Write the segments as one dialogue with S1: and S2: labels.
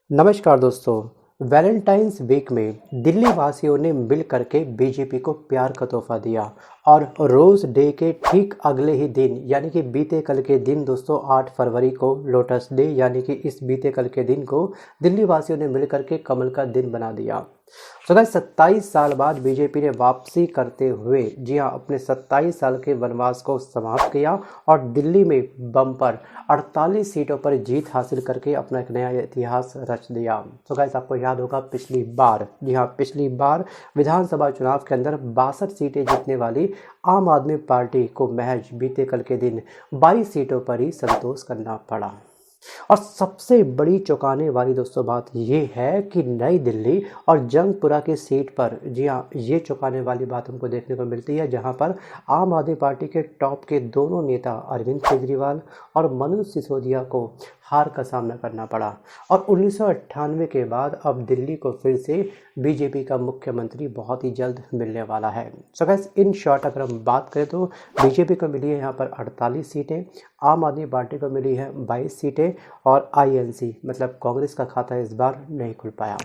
S1: नमस्कार दोस्तों। Valentine's week में दिल्ली वासियों ने मिल करके बीजेपी को प्यार का तोहफा दिया और रोज डे के ठीक अगले ही दिन यानी कि बीते कल के दिन दोस्तों 8 फरवरी को लोटस डे यानी कि इस बीते कल के दिन को दिल्ली वासियों ने मिल करके कमल का दिन बना दिया। तो गाइस 27 साल बाद बीजेपी ने वापसी करते हुए जी हाँ अपने 27 साल के वनवास को समाप्त किया और दिल्ली में बम्पर 48 सीटों पर जीत हासिल करके अपना एक नया इतिहास रच दिया। तो गाइस आपको याद होगा पिछली बार जी हाँ पिछली बार विधानसभा चुनाव के अंदर 62 सीटें जीतने वाली आम आदमी पार्टी को महज बीते कल के दिन 22 सीटों पर ही संतोष करना पड़ा। और सबसे बड़ी चौंकाने वाली दोस्तों बात ये है कि नई दिल्ली और जंगपुरा की सीट पर जी हाँ ये चौंकाने वाली बात हमको देखने को मिलती है, जहां पर आम आदमी पार्टी के टॉप के दोनों नेता अरविंद केजरीवाल और मनोज सिसोदिया को हार का सामना करना पड़ा। और 1998 के बाद अब दिल्ली को फिर से बीजेपी का मुख्यमंत्री बहुत ही जल्द मिलने वाला है। सो गाइस इन शॉर्ट अगर हम बात करें तो बीजेपी को मिली है यहाँ पर 48 सीटें, आम आदमी पार्टी को मिली है 22 सीटें और आईएनसी मतलब कांग्रेस का खाता इस बार नहीं खुल पाया।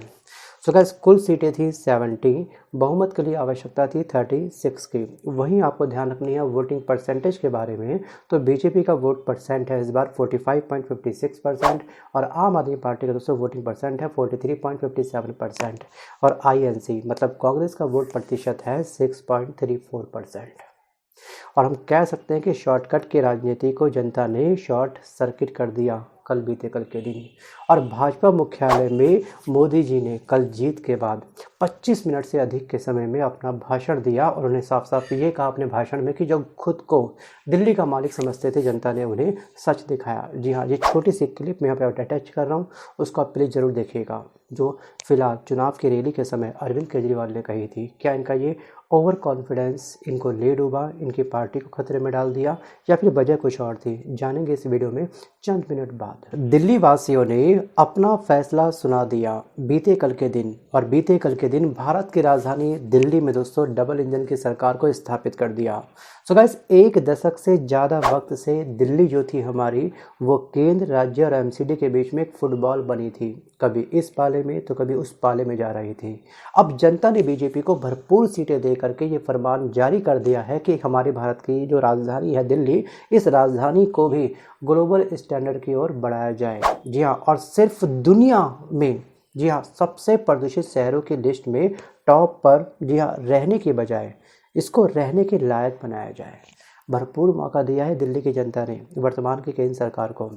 S1: सो गाइस कुल सीटें थी 70, बहुमत के लिए आवश्यकता थी 36 की। वहीं आपको ध्यान रखनी है वोटिंग परसेंटेज के बारे में, तो बीजेपी का वोट परसेंट है इस बार 45.56% और आम आदमी पार्टी का दोस्तों वोटिंग परसेंट है 43.57% और आईएनसी मतलब कांग्रेस का वोट प्रतिशत है 6.34%। और हम कह सकते हैं कि शॉर्टकट की राजनीति को जनता ने शॉर्ट सर्किट कर दिया कल बीते कल के दिन। और भाजपा मुख्यालय में मोदी जी ने कल जीत के बाद 25 मिनट से अधिक के समय में अपना भाषण दिया और उन्हें साफ साफ ये कहा अपने भाषण में कि जो खुद को दिल्ली का मालिक समझते थे जनता ने उन्हें सच दिखाया। जी हाँ ये छोटी सी क्लिप मैं यहाँ पे अटैच कर रहा हूँ, उसको आप प्लीज़ ज़रूर देखिएगा, जो फिलहाल चुनाव की रैली के समय अरविंद केजरीवाल ने कही थी। क्या इनका ये ओवर कॉन्फिडेंस इनको ले डूबा, इनकी पार्टी को खतरे में डाल दिया या फिर वजह कुछ और थी, जानेंगे इस वीडियो में चंद मिनट बाद। दिल्ली वासियों ने अपना फैसला सुना दिया बीते कल के दिन और बीते कल के दिन भारत की राजधानी दिल्ली में दोस्तों डबल इंजन की सरकार को स्थापित कर दिया। सो गाइस एक दशक से ज़्यादा वक्त से दिल्ली जो थी हमारी वो केंद्र राज्य और एमसीडी के बीच में एक फुटबॉल बनी थी, कभी इस पाले में तो कभी उस पाले में जा रही थी। अब जनता ने बीजेपी को भरपूर सीटें दे करके ये फरमान जारी कर दिया है कि हमारे भारत की जो राजधानी है दिल्ली, इस राजधानी को भी ग्लोबल स्टैंडर्ड की ओर बढ़ाया जाए। जी हाँ और सिर्फ दुनिया में जी हाँ सबसे प्रदूषित शहरों की लिस्ट में टॉप पर जी हाँ रहने की बजाय इसको रहने के लायक बनाया जाए। भरपूर मौका दिया है दिल्ली की जनता ने वर्तमान की केंद्र सरकार को।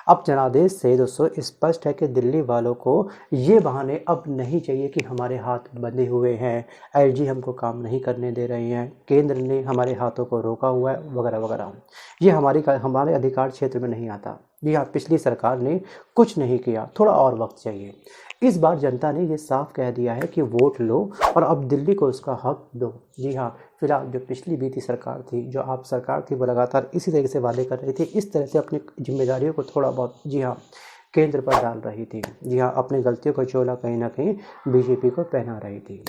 S1: अब जनादेश से दोस्तों स्पष्ट है कि दिल्ली वालों को ये बहाने अब नहीं चाहिए कि हमारे हाथ बंधे हुए हैं, एलजी हमको काम नहीं करने दे रही हैं, केंद्र ने हमारे हाथों को रोका हुआ है वगैरह वगैरह। ये हमारे अधिकार क्षेत्र में नहीं आता। जी हाँ पिछली सरकार ने कुछ नहीं किया, थोड़ा और वक्त चाहिए। इस बार जनता ने ये साफ कह दिया है कि वोट लो और अब दिल्ली को उसका हक दो। जी हाँ फिलहाल जो पिछली बीती सरकार थी, जो आप सरकार थी, वो लगातार इसी तरीके से वादे कर रही थी, इस तरह से अपनी जिम्मेदारियों को थोड़ा बहुत जी हाँ केंद्र पर डाल रही थी। जी हाँ अपनी गलतियों का चोला कहीं ना कहीं बीजेपी को पहना रही थी।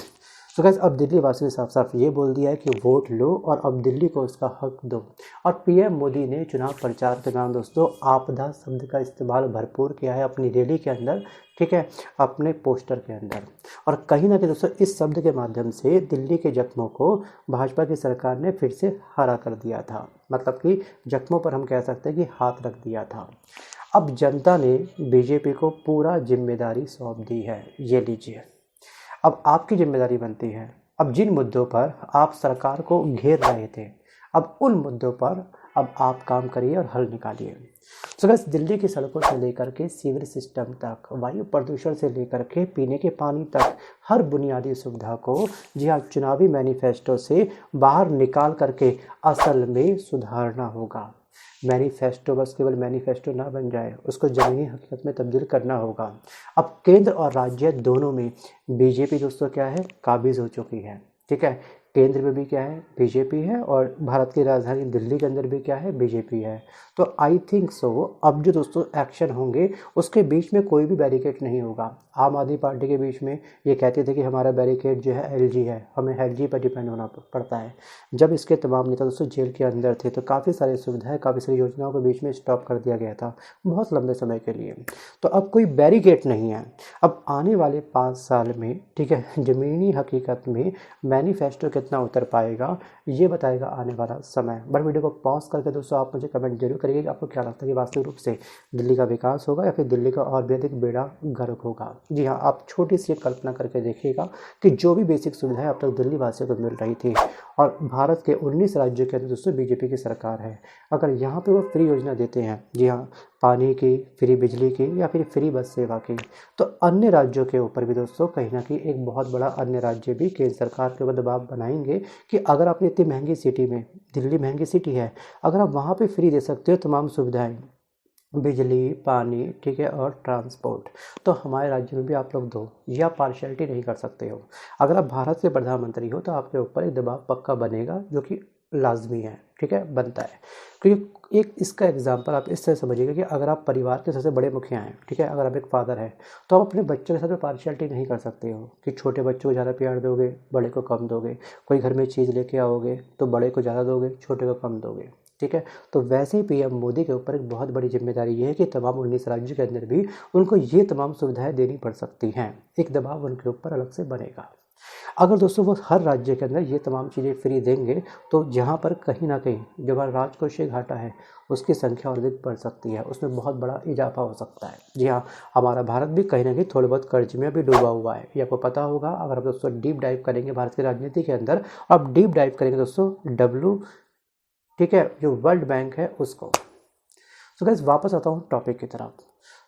S1: तो गाइस अब दिल्ली वासियों ने साफ साफ ये बोल दिया है कि वोट लो और अब दिल्ली को उसका हक दो। और पीएम मोदी ने चुनाव प्रचार के दौरान दोस्तों आपदा शब्द का इस्तेमाल भरपूर किया है अपनी रैली के अंदर, ठीक है, अपने पोस्टर के अंदर। और कहीं ना कहीं दोस्तों इस शब्द के माध्यम से दिल्ली के जख्मों को भाजपा की सरकार ने फिर से हरा कर दिया था, मतलब कि जख्मों पर हम कह सकते हैं कि हाथ रख दिया था। अब जनता ने बीजेपी को पूरा जिम्मेदारी सौंप दी है, ये लीजिए। अब आपकी जिम्मेदारी बनती है, अब जिन मुद्दों पर आप सरकार को घेर रहे थे अब उन मुद्दों पर अब आप काम करिए और हल निकालिए। सो गाइस दिल्ली की सड़कों से लेकर के सीवर सिस्टम तक, वायु प्रदूषण से लेकर के पीने के पानी तक, हर बुनियादी सुविधा को जी हाँ चुनावी मैनिफेस्टो से बाहर निकाल करके असल में सुधारना होगा। मैनिफेस्टो बस केवल मैनिफेस्टो ना बन जाए, उसको ज़मीनी हकीकत में तब्दील करना होगा। अब केंद्र और राज्य दोनों में बीजेपी दोस्तों क्या है काबिज हो चुकी है, ठीक है। केंद्र में भी क्या है, बीजेपी है, और भारत की राजधानी दिल्ली के अंदर भी क्या है, बीजेपी है। तो आई थिंक सो अब जो दोस्तों एक्शन होंगे उसके बीच में कोई भी बैरिकेड नहीं होगा। आम आदमी पार्टी के बीच में ये कहते थे कि हमारा बैरिकेड जो है एलजी है, हमें एलजी पर डिपेंड होना पड़ता है। जब इसके तमाम नेता दोस्तों जेल के अंदर थे तो काफ़ी सारी सुविधाएं, काफ़ी सारी योजनाओं को बीच में स्टॉप कर दिया गया था बहुत लंबे समय के लिए। तो अब कोई बैरिकेड नहीं है। अब आने वाले 5 साल में, ठीक है, ज़मीनी हकीकत में मैनिफेस्टो कितना उतर पाएगा ये बताएगा आने वाला समय। बट वीडियो को पॉज करके दोस्तों आप मुझे कमेंट जरूर करिए कि आपको क्या लगता है कि वास्तविक रूप से दिल्ली का विकास होगा या फिर दिल्ली का और भी अधिक बेड़ा गर्क होगा। जी हाँ, आप छोटी सी कल्पना करके देखिएगा कि जो भी बेसिक सुविधाएं अब तक दिल्ली वासियों को मिल रही थी, और भारत के 19 राज्यों के अंदर दोस्तों बीजेपी की सरकार है, अगर यहाँ पे वो फ्री योजना देते हैं, जी हाँ, पानी की, फ्री बिजली की या फिर फ्री बस सेवा की, तो अन्य राज्यों के ऊपर भी दोस्तों कहीं ना कहीं एक बहुत बड़ा अन्य राज्य भी केंद्र सरकार के ऊपर दबाव बनाएंगे कि अगर आपने इतनी महंगी सिटी में, दिल्ली महंगी सिटी है, अगर आप वहाँ पे फ्री दे सकते हो तमाम सुविधाएं, बिजली, पानी, ठीक है, और ट्रांसपोर्ट, तो हमारे राज्य में भी आप लोग दो। ये आप पार्शियलिटी नहीं कर सकते हो। अगर आप भारत के प्रधानमंत्री हो तो आपके ऊपर एक दबाव पक्का बनेगा, जो कि लाजमी है, ठीक है, बनता है। क्योंकि एक इसका एग्जांपल आप इस तरह समझिएगा कि अगर आप परिवार के सबसे बड़े मुखिया हैं, ठीक है, अगर आप एक फादर हैं, तो आप अपने बच्चों के साथ में पार्शियलिटी नहीं कर सकते हो कि छोटे बच्चों को ज़्यादा प्यार दोगे, बड़े को कम दोगे। कोई घर में चीज़ लेके आओगे तो बड़े को ज़्यादा दोगे, छोटे को कम दोगे, ठीक है। तो वैसे ही पीएम मोदी के ऊपर एक बहुत बड़ी जिम्मेदारी ये है कि तमाम 19 राज्यों के अंदर भी उनको ये तमाम सुविधाएं देनी पड़ सकती हैं। एक दबाव उनके ऊपर अलग से बनेगा। अगर दोस्तों वो हर राज्य के अंदर ये तमाम चीज़ें फ्री देंगे तो जहाँ पर कहीं ना कहीं जो हमारा राजकोषीय घाटा है उसकी संख्या और अधिक बढ़ सकती है, उसमें बहुत बड़ा इजाफा हो सकता है। जी हाँ, हमारा भारत भी कहीं ना कहीं थोड़े बहुत कर्ज में भी डूबा हुआ है, ये आपको पता होगा। अगर आप दोस्तों डीप डाइव करेंगे भारत की राजनीति के अंदर, आप डीप डाइव करेंगे दोस्तों ठीक है, जो वर्ल्ड बैंक है उसको। सो गाइस वापस आता हूँ टॉपिक की तरफ।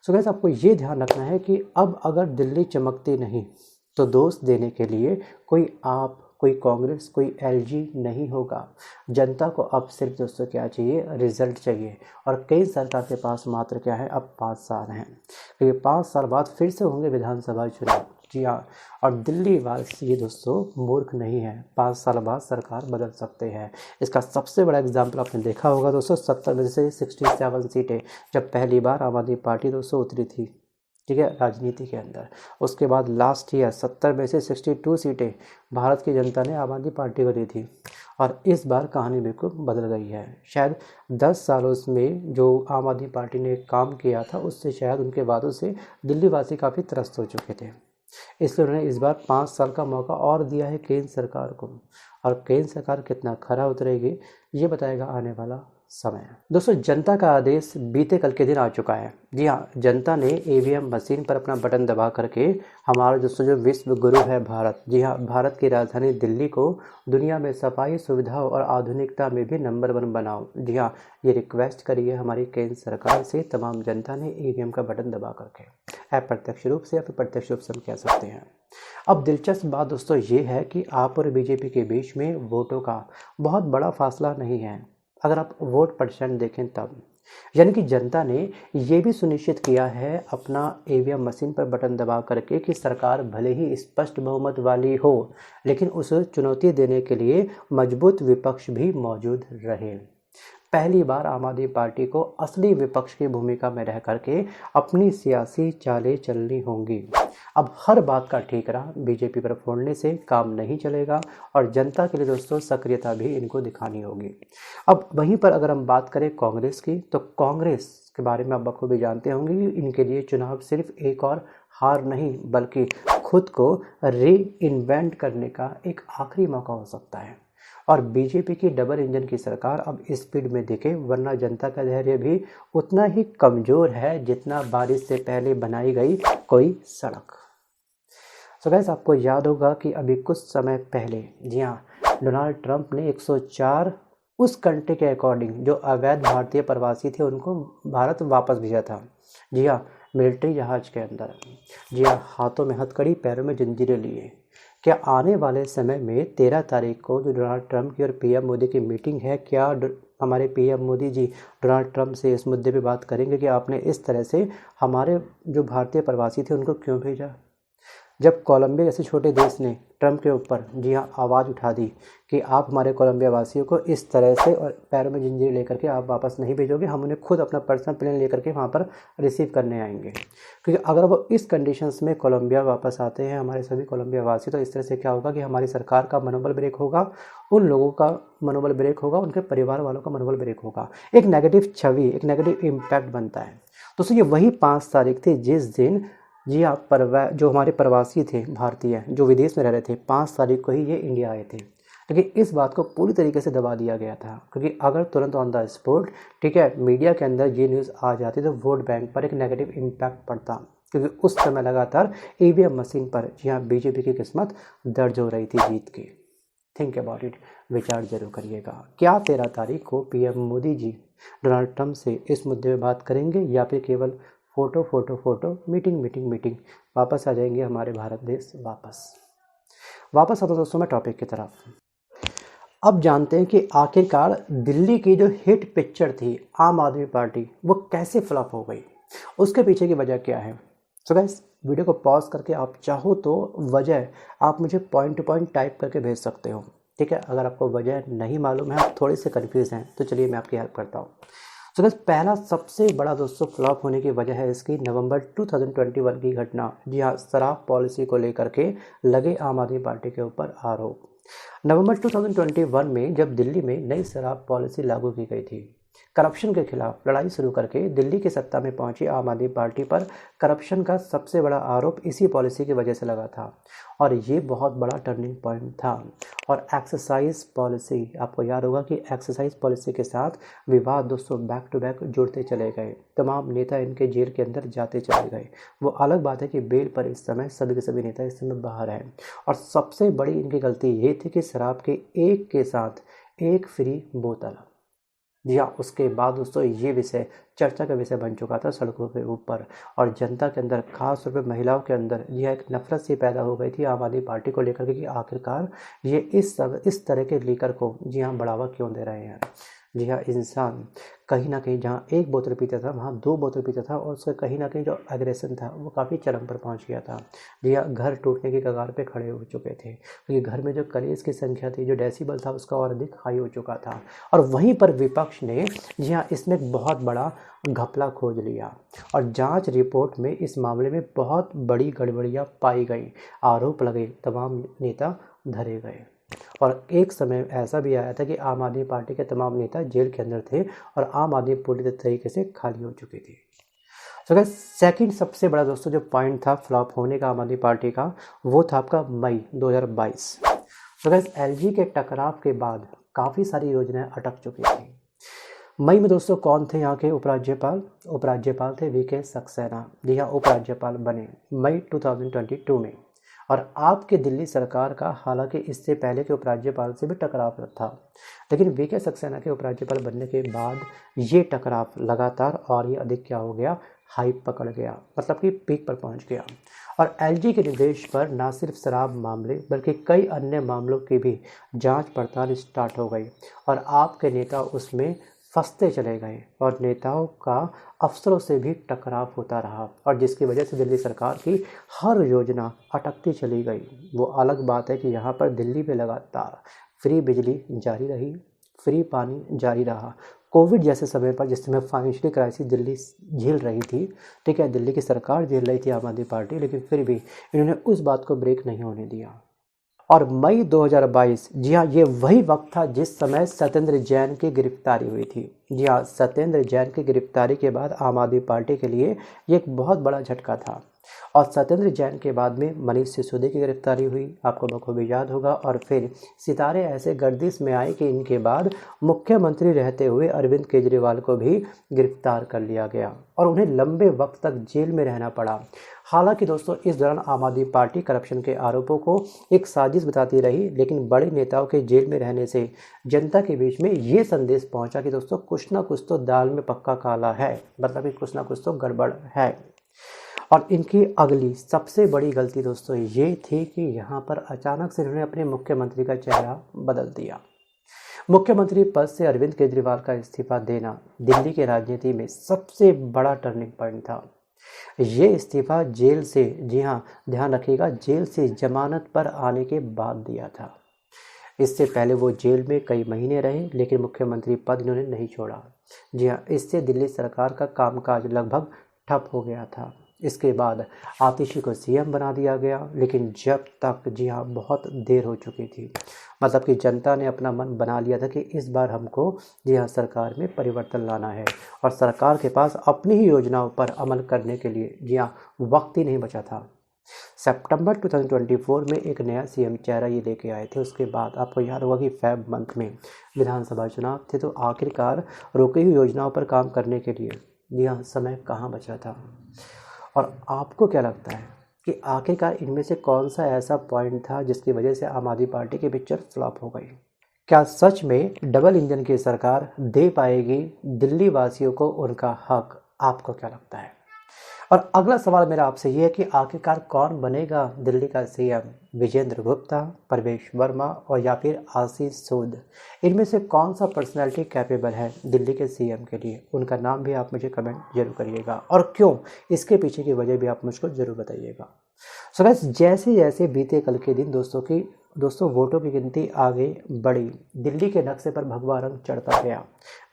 S1: सो गाइस आपको ये ध्यान रखना है कि अब अगर दिल्ली चमकती नहीं तो दोस्त देने के लिए कोई आप, कोई कांग्रेस, कोई एलजी नहीं होगा। जनता को अब सिर्फ दोस्तों क्या चाहिए, रिजल्ट चाहिए। और कई सरकार के पास मात्र क्या है, अब 5 साल हैं, क्योंकि 5 साल बाद फिर से होंगे विधानसभा चुनाव। जी हाँ, और दिल्ली वासी ये दोस्तों मूर्ख नहीं है, 5 साल बाद सरकार बदल सकते हैं। इसका सबसे बड़ा एग्जाम्पल आपने देखा होगा दोस्तों, 70 में से 67 सीटें जब पहली बार आम आदमी पार्टी दोस्तों उतरी थी, ठीक है, राजनीति के अंदर। उसके बाद लास्ट ईयर 70 में से 62 सीटें भारत की जनता ने आम आदमी पार्टी को दी थी। और इस बार कहानी बिल्कुल बदल गई है। शायद 10 सालों में जो आम आदमी पार्टी ने काम किया था उससे शायद उनके वादों से दिल्ली वासी काफ़ी त्रस्त हो चुके थे, इसलिए उन्होंने इस बार 5 साल का मौका और दिया है केंद्र सरकार को। और केंद्र सरकार कितना खरा उतरेगी ये बताएगा आने वाला समय। दोस्तों जनता का आदेश बीते कल के दिन आ चुका है। जी हाँ, जनता ने ईवीएम मशीन पर अपना बटन दबा करके हमारा दोस्तों जो विश्व गुरु है भारत, जी हाँ, भारत की राजधानी दिल्ली को दुनिया में सफाई, सुविधाओं और आधुनिकता में भी नंबर 1 बनाओ। जी हाँ, ये रिक्वेस्ट करी है हमारी केंद्र सरकार से तमाम जनता ने ईवीएम का बटन दबा करके, अप्रत्यक्ष रूप से या फिर प्रत्यक्ष रूप से हम कह सकते हैं। अब दिलचस्प बात दोस्तों ये है कि आप और बीजेपी के बीच में वोटों का बहुत बड़ा फासला नहीं है, अगर आप वोट परसेंट देखें तब। यानी कि जनता ने ये भी सुनिश्चित किया है अपना ईवीएम मशीन पर बटन दबा करके कि सरकार भले ही स्पष्ट बहुमत वाली हो, लेकिन उसे चुनौती देने के लिए मजबूत विपक्ष भी मौजूद रहे। पहली बार आम आदमी पार्टी को असली विपक्ष की भूमिका में रह करके अपनी सियासी चालें चलनी होंगी। अब हर बात का ठीकरा बीजेपी पर फोड़ने से काम नहीं चलेगा और जनता के लिए दोस्तों सक्रियता भी इनको दिखानी होगी। अब वहीं पर अगर हम बात करें कांग्रेस की, तो कांग्रेस के बारे में आप बखूबी जानते होंगे कि इनके लिए चुनाव सिर्फ एक और हार नहीं बल्कि खुद को री इन्वेंट करने का एक आखिरी मौका हो सकता है। और बीजेपी की डबल इंजन की सरकार अब स्पीड में दिखे, वरना जनता का धैर्य भी उतना ही कमज़ोर है जितना बारिश से पहले बनाई गई कोई सड़क। सो गाइस आपको याद होगा कि अभी कुछ समय पहले, जी हाँ, डोनाल्ड ट्रंप ने 104 उस कंट्री के अकॉर्डिंग जो अवैध भारतीय प्रवासी थे उनको भारत वापस भेजा था। जी हाँ, मिलिट्री जहाज़ के अंदर। जी हाँ, हाथों में हथकड़ी, पैरों में जंजीरें लिए। क्या आने वाले समय में 13 तारीख को जो डोनाल्ड ट्रंप की और पीएम मोदी की मीटिंग है, क्या हमारे PM Modi ji Donald Trump से इस मुद्दे पे बात करेंगे कि आपने इस तरह से हमारे जो भारतीय प्रवासी थे उनको क्यों भेजा? जब कोलंबिया जैसे छोटे देश ने ट्रंप के ऊपर जी हाँ आवाज़ उठा दी कि आप हमारे कोलंबिया वासियों को इस तरह से और पैरों में जंजीर लेकर के आप वापस नहीं भेजोगे, हम उन्हें खुद अपना पर्सनल प्लेन लेकर के वहाँ पर रिसीव करने आएंगे। क्योंकि अगर वो इस कंडीशंस में कोलंबिया वापस आते हैं हमारे सभी कोलंबिया वासी, तो इस तरह से क्या होगा कि हमारी सरकार का मनोबल ब्रेक होगा, उन लोगों का मनोबल ब्रेक होगा, उनके परिवार वालों का मनोबल ब्रेक होगा, एक नेगेटिव छवि, एक नेगेटिव इम्पैक्ट बनता है। दोस्तों ये वही 5 तारीख थी जिस दिन जी हाँ जो हमारे प्रवासी थे भारतीय जो विदेश में रह रहे थे, 5 तारीख को ही ये इंडिया आए थे। लेकिन इस बात को पूरी तरीके से दबा दिया गया था, क्योंकि अगर तुरंत ऑन द स्पॉट ठीक है मीडिया के अंदर ये न्यूज़ आ जाती तो वोट बैंक पर एक नेगेटिव इम्पैक्ट पड़ता, क्योंकि उस समय लगातार ईवीएम मशीन पर जी हाँ बीजेपी की किस्मत दर्ज हो रही थी जीत की। थिंक अबाउट इट, विचार जरूर करिएगा। क्या 13 तारीख को PM Modi ji Donald Trump से इस मुद्दे में बात करेंगे, या फिर केवल photo photo photo meeting meeting meeting वापस आ जाएंगे हमारे भारत देश वापस आता दोस्तों मैं टॉपिक की तरफ। अब जानते हैं कि आखिरकार दिल्ली की जो हिट पिक्चर थी आम आदमी पार्टी वो कैसे फ्लॉप हो गई, उसके पीछे की वजह क्या है। सो गाइस वीडियो को पॉज करके आप चाहो तो वजह आप मुझे पॉइंट टू पॉइंट टाइप करके भेज सकते हो, ठीक है। अगर आपको वजह नहीं मालूम है, आप थोड़े से कन्फ्यूज़ हैं, तो चलिए मैं आपकी हेल्प करता हूँ। सो गाइस पहला सबसे बड़ा दोस्तों फ्लॉप होने की वजह है इसकी नवंबर 2021 की घटना। जी हाँ, शराब पॉलिसी को लेकर के लगे आम आदमी पार्टी के ऊपर आरोप। नवंबर 2021 में जब दिल्ली में नई शराब पॉलिसी लागू की गई थी, करप्शन के खिलाफ लड़ाई शुरू करके दिल्ली की सत्ता में पहुंची आम आदमी पार्टी पर करप्शन का सबसे बड़ा आरोप इसी पॉलिसी की वजह से लगा था, और ये बहुत बड़ा टर्निंग पॉइंट था। और एक्सरसाइज पॉलिसी, आपको याद होगा कि एक्सरसाइज पॉलिसी के साथ विवाद दोस्तों बैक टू बैक जुड़ते चले गए, तमाम नेता इनके जेल के अंदर जाते चले गए। वो अलग बात है कि बेल पर इस समय सभी के सभी नेता इस समय बाहर हैं, और सबसे बड़ी इनकी गलती ये थी कि शराब के एक के साथ एक फ्री बोतल। जी हाँ, उसके बाद दोस्तों ये विषय चर्चा का विषय बन चुका था सड़कों के ऊपर, और जनता के अंदर खास तौर पर महिलाओं के अंदर जी हाँ एक नफरत सी पैदा हो गई थी आम आदमी पार्टी को लेकर के कि आखिरकार ये इस तरह के लीकर को जी हाँ बढ़ावा क्यों दे रहे हैं। जी हाँ, इंसान कहीं ना कहीं जहाँ एक बोतल पीता था वहाँ 2 बोतल पीता था, और उसका कहीं ना कहीं जो एग्रेशन था वो काफ़ी चरम पर पहुँच गया था। जी हाँ, घर टूटने की कगार पे खड़े हो चुके थे, क्योंकि घर में जो कलेश की संख्या थी, जो डेसिबल था उसका और अधिक हाई हो चुका था। और वहीं पर विपक्ष ने जी हाँ इसमें एक बहुत बड़ा घपला खोज लिया, और जांच रिपोर्ट में इस मामले में बहुत बड़ी गड़बड़ियाँ पाई गई, आरोप लगे, तमाम नेता धरे गए। और एक समय ऐसा भी आया था कि आम आदमी पार्टी के तमाम नेता जेल के अंदर थे, और आम आदमी पूरी तरीके से खाली हो चुकी थी। तो सेकंड सबसे बड़ा दोस्तों जो पॉइंट था फ्लॉप होने का आम आदमी पार्टी का, वो था आपका मई 2022। तो एलजी के टकराव के बाद काफ़ी सारी योजनाएं अटक चुकी थी। मई में दोस्तों कौन थे यहाँ के उपराज्यपाल थे वीके सक्सेना। जी हाँ, उपराज्यपाल बने मई 2022 में। और आपके दिल्ली सरकार का हालांकि इससे पहले के उपराज्यपाल से भी टकराव था, लेकिन वीके सक्सेना के उपराज्यपाल बनने के बाद ये टकराव लगातार और ये अधिक क्या हो गया, हाइप पकड़ गया, मतलब कि पीक पर पहुंच गया। और एलजी के निर्देश पर न सिर्फ शराब मामले बल्कि कई अन्य मामलों की भी जांच पड़ताल स्टार्ट हो गई, और आपके नेता उसमें फंसते चले गए, और नेताओं का अफसरों से भी टकराव होता रहा, और जिसकी वजह से दिल्ली सरकार की हर योजना अटकती चली गई। वो अलग बात है कि यहाँ पर दिल्ली में लगातार फ्री बिजली जारी रही, फ्री पानी जारी रहा। कोविड जैसे समय पर जिस समय फाइनेंशियल क्राइसिस दिल्ली झेल रही थी, ठीक है, दिल्ली की सरकार झेल रही थी आम आदमी पार्टी, लेकिन फिर भी इन्होंने उस बात को ब्रेक नहीं होने दिया। और मई 2022, जी हाँ, ये वही वक्त था जिस समय सत्येंद्र जैन की गिरफ्तारी हुई थी। जी हाँ, सत्येंद्र जैन की गिरफ्तारी के बाद आम आदमी पार्टी के लिए ये एक बहुत बड़ा झटका था। और सत्येंद्र जैन के बाद में मनीष सिसोदिया की गिरफ्तारी हुई, आपको बखूबी याद होगा। और फिर सितारे ऐसे गर्दिश में आए कि इनके बाद मुख्यमंत्री रहते हुए अरविंद केजरीवाल को भी गिरफ्तार कर लिया गया, और उन्हें लंबे वक्त तक जेल में रहना पड़ा। हालांकि दोस्तों इस दौरान आम आदमी पार्टी करप्शन के आरोपों को एक साजिश बताती रही, लेकिन बड़े नेताओं के जेल में रहने से जनता के बीच में ये संदेश पहुंचा कि दोस्तों कुछ ना कुछ तो दाल में पक्का काला है, मतलब कि कुछ ना कुछ तो गड़बड़ है। और इनकी अगली सबसे बड़ी गलती दोस्तों ये थी कि यहाँ पर अचानक से इन्होंने अपने मुख्यमंत्री का चेहरा बदल दिया। मुख्यमंत्री पद से अरविंद केजरीवाल का इस्तीफा देना दिल्ली की राजनीति में सबसे बड़ा टर्निंग पॉइंट था। ये इस्तीफा जेल से, जी हाँ ध्यान रखिएगा, जेल से जमानत पर आने के बाद दिया था। इससे पहले वो जेल में कई महीने रहे लेकिन मुख्यमंत्री पद इन्होंने नहीं छोड़ा। जी हाँ, इससे दिल्ली सरकार का कामकाज लगभग ठप हो गया था। इसके बाद आतिशी को सीएम बना दिया गया, लेकिन जब तक, जी हाँ, बहुत देर हो चुकी थी। मतलब कि जनता ने अपना मन बना लिया था कि इस बार हमको, जी हाँ, सरकार में परिवर्तन लाना है और सरकार के पास अपनी ही योजनाओं पर अमल करने के लिए, जी हाँ, वक्त ही नहीं बचा था। सितंबर 2024 में एक नया सीएम चेहरा ये लेके आए थे। उसके बाद आपको याद होगा कि फेब मंथ में विधानसभा चुनाव थे, तो आखिरकार रुकी हुई योजनाओं पर काम करने के लिए, जी हाँ, समय कहाँ बचा था। और आपको क्या लगता है कि आखिरकार इनमें से कौन सा ऐसा पॉइंट था जिसकी वजह से आम आदमी पार्टी की पिक्चर फ्लॉप हो गई? क्या सच में डबल इंजन की सरकार दे पाएगी दिल्ली वासियों को उनका हक? आपको क्या लगता है? और अगला सवाल मेरा आपसे ये है कि आखिरकार कौन बनेगा दिल्ली का सीएम? विजेंद्र गुप्ता, परवेश वर्मा और या फिर आशीष सूद? इनमें से कौन सा पर्सनैलिटी कैपेबल है दिल्ली के सीएम के लिए? उनका नाम भी आप मुझे कमेंट जरूर करिएगा, और क्यों, इसके पीछे की वजह भी आप मुझको जरूर बताइएगा। सो गाइस, जैसे जैसे बीते कल के दिन दोस्तों वोटों की गिनती आगे बढ़ी, दिल्ली के नक्शे पर भगवा रंग चढ़ता गया।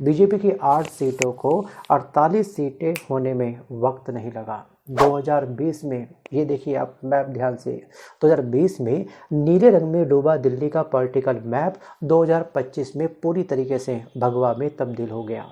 S1: बीजेपी की 8 सीटों को 48 सीटें होने में वक्त नहीं लगा। 2020 में, ये देखिए आप मैप ध्यान से, 2020 में नीले रंग में डूबा दिल्ली का पॉलिटिकल मैप 2025 में पूरी तरीके से भगवा में तब्दील हो गया।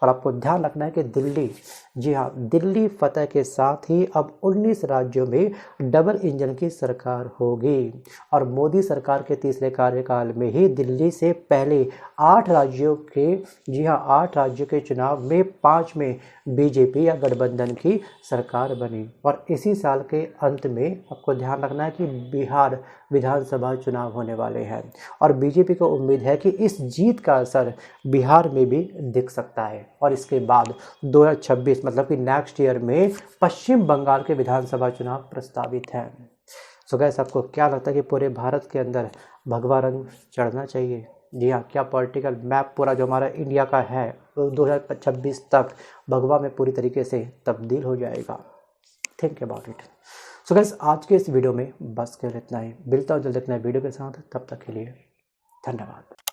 S1: और आपको ध्यान रखना है कि दिल्ली, जी हाँ, दिल्ली फतह के साथ ही अब 19 राज्यों में डबल इंजन की सरकार होगी। और मोदी सरकार के तीसरे कार्यकाल में ही दिल्ली से पहले 8 राज्यों के, जी हाँ, 8 राज्यों के चुनाव में 5 में बीजेपी या गठबंधन की सरकार बनी। और इसी साल के अंत में आपको ध्यान रखना है कि बिहार विधानसभा चुनाव होने वाले हैं और बीजेपी को उम्मीद है कि इस जीत का असर बिहार में भी दिख सकता है। और इसके बाद 2026 मतलब कि नेक्स्ट ईयर में पश्चिम बंगाल के विधानसभा चुनाव प्रस्तावित हैं। सो गैस, आपको क्या लगता है कि पूरे भारत के अंदर भगवा रंग चढ़ना चाहिए? जी हाँ, क्या पॉलिटिकल मैप पूरा जो हमारा इंडिया का है 2026 तक भगवा में पूरी तरीके से तब्दील हो जाएगा? Think about it. So gas, आज के इस वीडियो में बस केवल इतना ही। मिलता हूँ जल्द एक नए वीडियो के साथ, तब तक के लिए धन्यवाद।